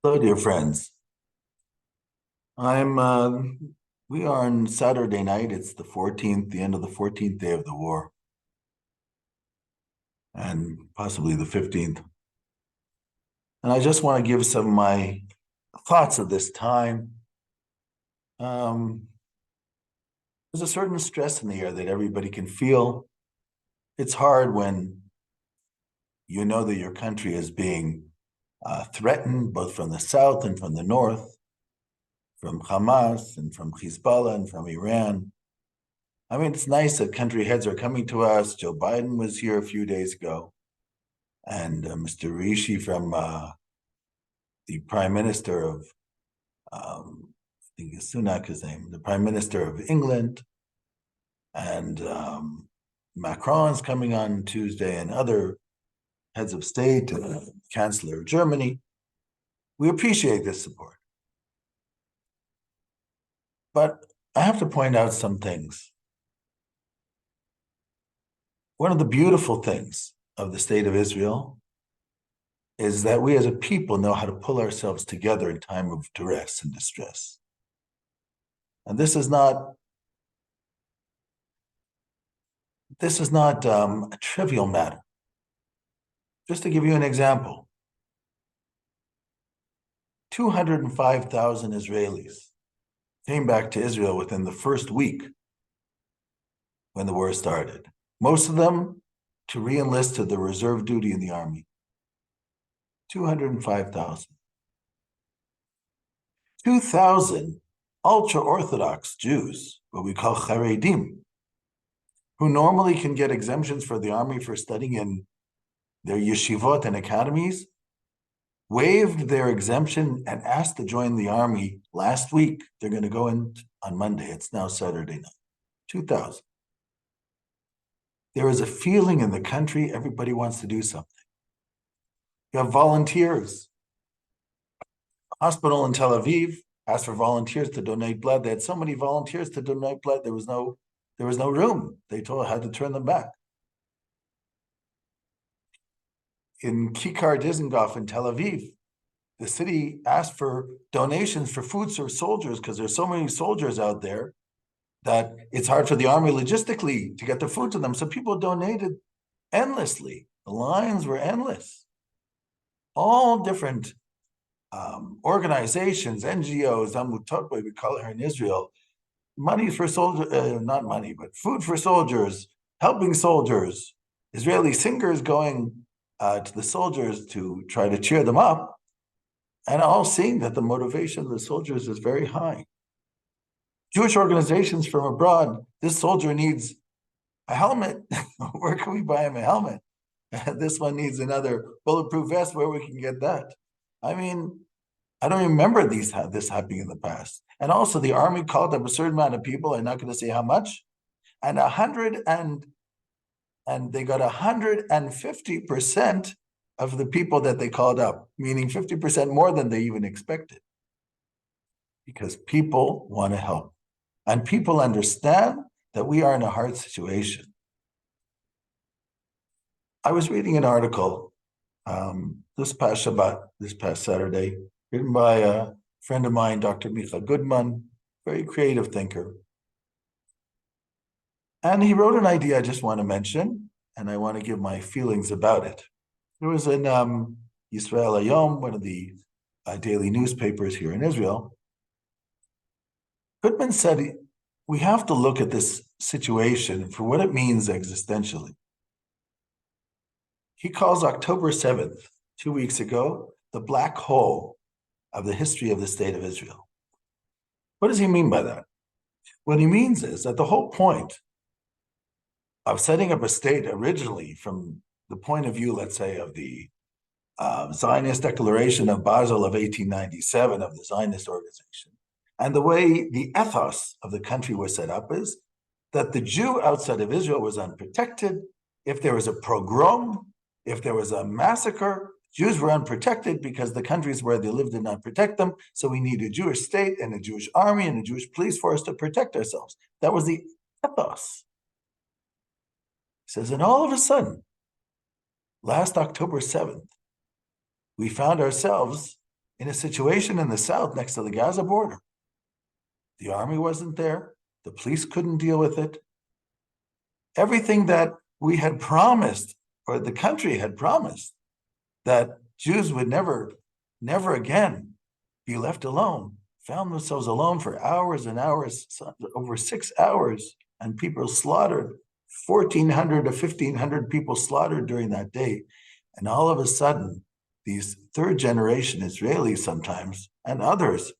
Hello, dear friends. I'm we are on Saturday night. It's the 14th, the end of the 14th day of the war, and possibly the 15th. And I just want to give some of my thoughts of this time. Um, there's a certain stress in the air that everybody can feel. It's hard when you know that your country is being threatened both from the south and from the north, from Hamas and from Hezbollah and from Iran. I mean, it's nice that country heads are coming to us. Joe Biden was here a few days ago, and Mr. Rishi from the Prime Minister of, I think it's Sunak, his name, the Prime Minister of England, and Macron's coming on Tuesday, and other heads of state, Chancellor of Germany. We appreciate this support. But I have to point out some things. One of the beautiful things of the state of Israel is that we as a people know how to pull ourselves together in time of duress and distress. And this is not a trivial matter. Just to give you an example, 205,000 Israelis came back to Israel within the first week when the war started. Most of them to re-enlist to the reserve duty in the army. 205,000. 2,000 ultra-Orthodox Jews, what we call Haredim, who normally can get exemptions for the army for studying in their yeshivot and academies, waived their exemption and asked to join the army last week. They're going to go in on Monday. It's now Saturday night. 2,000. There is a feeling in the country, everybody wants to do something. You have volunteers. Hospital in Tel Aviv asked for volunteers to donate blood. They had so many volunteers to donate blood, there was no room. They had to turn them back. In Kikar Dizengoff in Tel Aviv, the city asked for donations for food for soldiers because there's so many soldiers out there that it's hard for the army logistically to get the food to them. So people donated endlessly. The lines were endless. All different organizations, NGOs, Amutot, we call it here in Israel, money for soldiers, not money, but food for soldiers, helping soldiers, Israeli singers going to the soldiers to try to cheer them up, and all seeing that the motivation of the soldiers is very high. Jewish organizations from abroad, this soldier needs a helmet. Where can we buy him a helmet? This one needs another bulletproof vest. Where we can get that? I mean, I don't remember this happening in the past. And also, the army called up a certain amount of people. I'm not going to say how much, and they got 150% of the people that they called up, meaning 50% more than they even expected, because people want to help, and people understand that we are in a hard situation. I was reading an article this past Shabbat, this past Saturday, written by a friend of mine, Dr. Micha Goodman, very creative thinker. And he wrote an idea I just want to mention, and I want to give my feelings about it. It was in Yisrael Hayom, one of the daily newspapers here in Israel. Goodman said we have to look at this situation for what it means existentially. He calls October 7th, 2 weeks ago, the black hole of the history of the state of Israel. What does he mean by that? What he means is that the whole point of setting up a state originally from the point of view, let's say, of the Zionist Declaration of Basel of 1897 of the Zionist organization, and the way the ethos of the country was set up is that the Jew outside of Israel was unprotected. If there was a pogrom, if there was a massacre, Jews were unprotected because the countries where they lived did not protect them. So we need a Jewish state and a Jewish army and a Jewish police force to protect ourselves. That was the ethos. He says, and all of a sudden, last October 7th, we found ourselves in a situation in the south next to the Gaza border. The army wasn't there. The police couldn't deal with it. Everything that we had promised, or the country had promised, that Jews would never again be left alone, found themselves alone for hours and hours, over 6 hours, and people slaughtered, 1,400 to 1,500 people slaughtered during that day. And all of a sudden, these third generation Israelis sometimes, and others,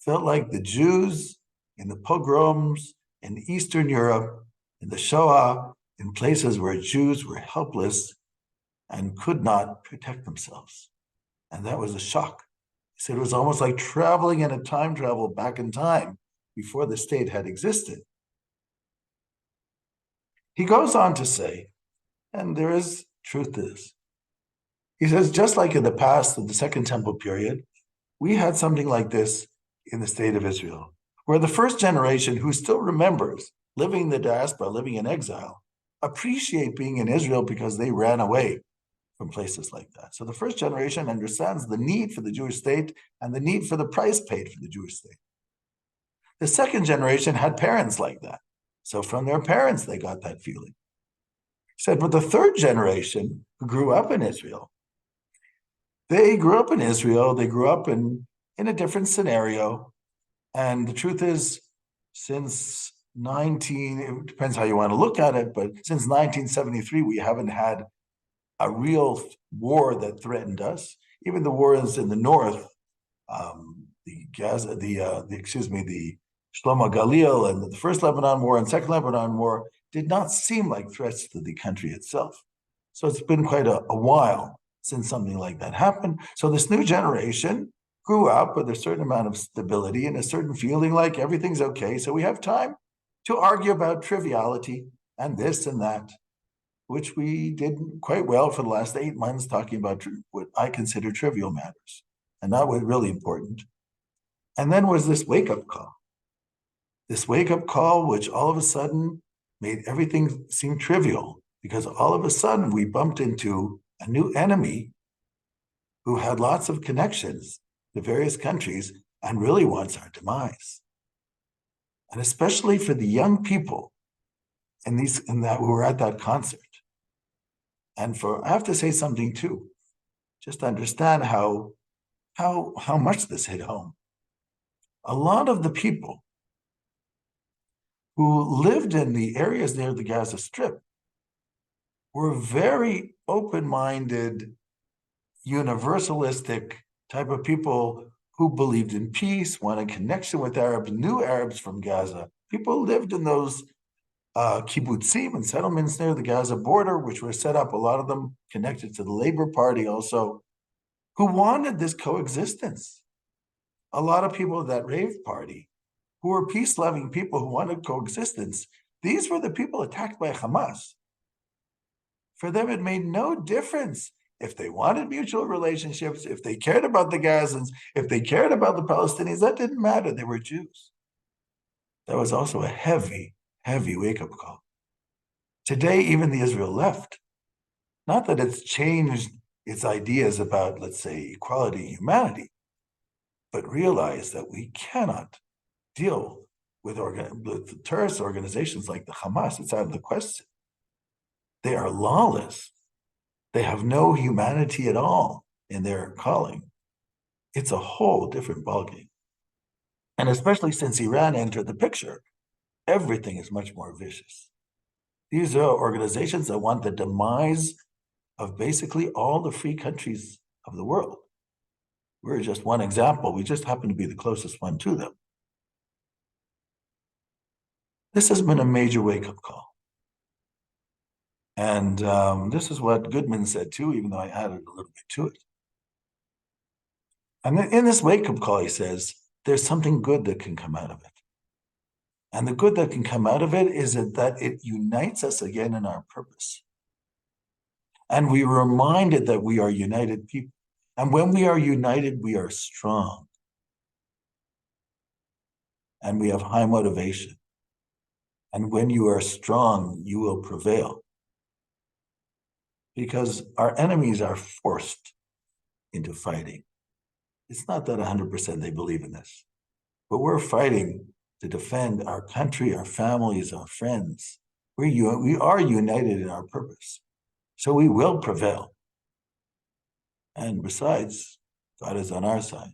felt like the Jews in the pogroms in Eastern Europe, in the Shoah, in places where Jews were helpless and could not protect themselves. And that was a shock. He said it was almost like traveling in a time travel back in time before the state had existed. He goes on to say, and there is truth to this, he says, just like in the past, of the Second Temple period, we had something like this in the state of Israel, where the first generation who still remembers living in the diaspora, living in exile, appreciate being in Israel because they ran away from places like that. So the first generation understands the need for the Jewish state and the need for the price paid for the Jewish state. The second generation had parents like that. So from their parents, they got that feeling. He said, but the third generation who grew up in Israel, they grew up in Israel, they grew up in a different scenario. And the truth is, since it depends how you want to look at it, but since 1973, we haven't had a real war that threatened us. Even the wars in the north, the Shlomo Galil and the First Lebanon War and Second Lebanon War did not seem like threats to the country itself. So it's been quite a while since something like that happened. So this new generation grew up with a certain amount of stability and a certain feeling like everything's okay. So we have time to argue about triviality and this and that, which we did quite well for the last 8 months, talking about what I consider trivial matters and not what really important. And then was this wake-up call. This wake-up call, which all of a sudden made everything seem trivial, because all of a sudden we bumped into a new enemy who had lots of connections to various countries and really wants our demise. And especially for the young people who were at that concert. And I have to say something too, just to understand how much this hit home. A lot of the people who lived in the areas near the Gaza Strip were very open-minded, universalistic type of people who believed in peace, wanted connection with Arabs, knew Arabs from Gaza. People lived in those kibbutzim and settlements near the Gaza border, which were set up, a lot of them connected to the Labor Party also, who wanted this coexistence. A lot of people at that rave party who were peace-loving people who wanted coexistence, these were the people attacked by Hamas. For them, it made no difference if they wanted mutual relationships, if they cared about the Gazans, if they cared about the Palestinians, that didn't matter. They were Jews. That was also a heavy wake-up call. Today, even the Israel left, not that it's changed its ideas about, let's say, equality and humanity, but realize that we cannot deal with terrorist organizations like the Hamas. It's out of the question. They are lawless. They have no humanity at all in their calling. It's a whole different ballgame. And especially since Iran entered the picture, everything is much more vicious. These are organizations that want the demise of basically all the free countries of the world. We're just one example. We just happen to be the closest one to them. This has been a major wake-up call. And this is what Goodman said too, even though I added a little bit to it. And in this wake-up call, he says, there's something good that can come out of it. And the good that can come out of it is that it unites us again in our purpose. And we are reminded that we are united people. And when we are united, we are strong. And we have high motivation. And when you are strong, you will prevail. Because our enemies are forced into fighting. It's not that 100% they believe in this, but we're fighting to defend our country, our families, our friends. We are united in our purpose. So we will prevail. And besides, God is on our side.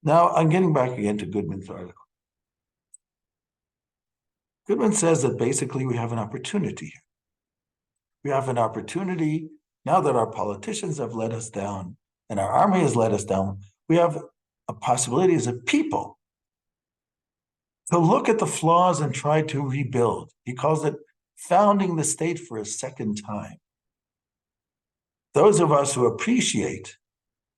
Now, I'm getting back again to Goodman's article. Goodman says that basically we have an opportunity here. We have an opportunity now that our politicians have let us down and our army has let us down. We have a possibility as a people to look at the flaws and try to rebuild. He calls it founding the state for a second time. Those of us who appreciate,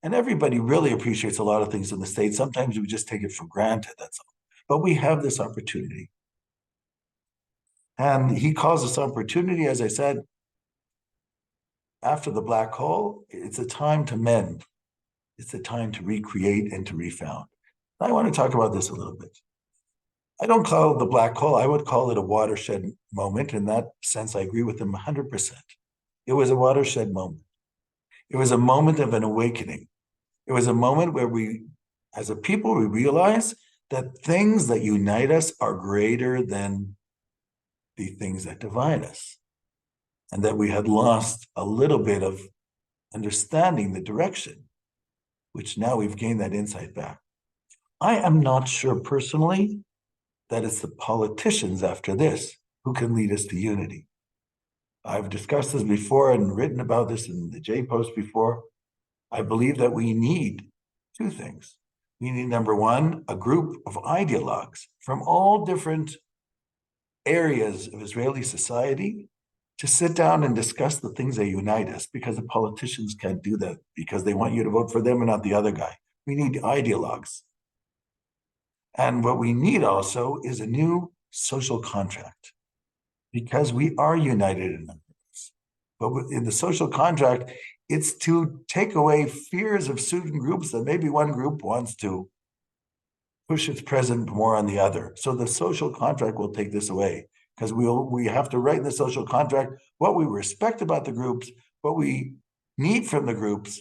and everybody really appreciates a lot of things in the state, sometimes we just take it for granted, that's all. But we have this opportunity. And he calls this opportunity, as I said, after the black hole, it's a time to mend. It's a time to recreate and to refound. I want to talk about this a little bit. I don't call it the black hole. I would call it a watershed moment. In that sense, I agree with him 100%. It was a watershed moment. It was a moment of an awakening. It was a moment where we, as a people, we realize that things that unite us are greater than the things that divide us. And that we had lost a little bit of understanding the direction, which now we've gained that insight back. I am not sure personally that it's the politicians after this who can lead us to unity. I've discussed this before and written about this in the J Post before. I believe that we need two things. We need, number one, a group of ideologues from all different areas of Israeli society to sit down and discuss the things that unite us, because the politicians can't do that because they want you to vote for them and not the other guy. We need ideologues. And what we need also is a new social contract, because we are united in numbers. But in the social contract, it's to take away fears of certain groups that maybe one group wants to push its present more on the other. So the social contract will take this away, because we have to write in the social contract what we respect about the groups, what we need from the groups,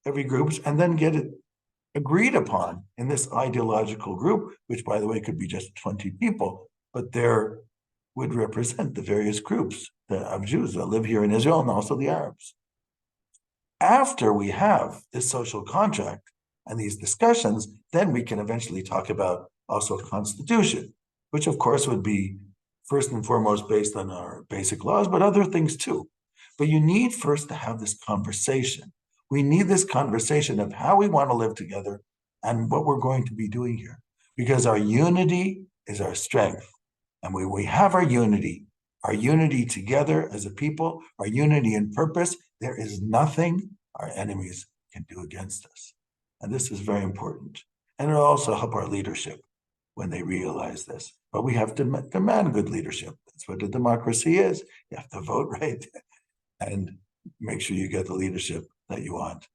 every groups, and then get it agreed upon in this ideological group, which, by the way, could be just 20 people, but there would represent the various groups of Jews that live here in Israel and also the Arabs. After we have this social contract and these discussions, then we can eventually talk about also a constitution, which of course would be first and foremost based on our basic laws, but other things too. But you need first to have this conversation. We need this conversation of how we want to live together and what we're going to be doing here, because our unity is our strength. And when we have our unity together as a people, our unity in purpose, there is nothing our enemies can do against us. And this is very important. And it'll also help our leadership when they realize this. But we have to demand good leadership. That's what a democracy is. You have to vote right and make sure you get the leadership that you want.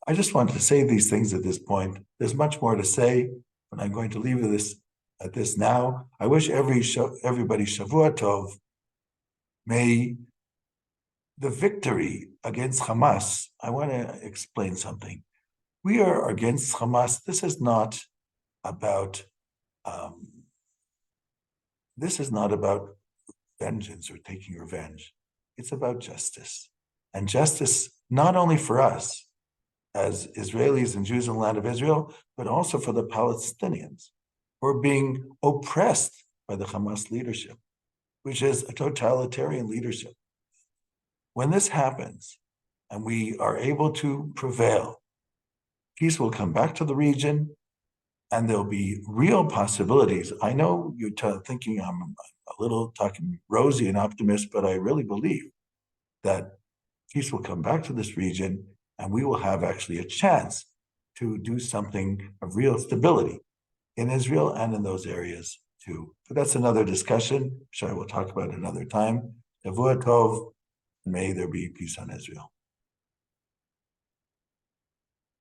I just wanted to say these things at this point. There's much more to say, but I'm going to leave this at this now. I wish everybody Shavua Tov. May the victory against Hamas, I want to explain something. We are against Hamas. This is not about vengeance or taking revenge. It's about justice. And justice not only for us as Israelis and Jews in the land of Israel, but also for the Palestinians who are being oppressed by the Hamas leadership, which is a totalitarian leadership. When this happens and we are able to prevail, peace will come back to the region and there'll be real possibilities. I know you're thinking I'm a little talking rosy and optimist, but I really believe that peace will come back to this region and we will have actually a chance to do something of real stability in Israel and in those areas too. But that's another discussion, which I will talk about another time. Shavua Tov, may there be peace on Israel.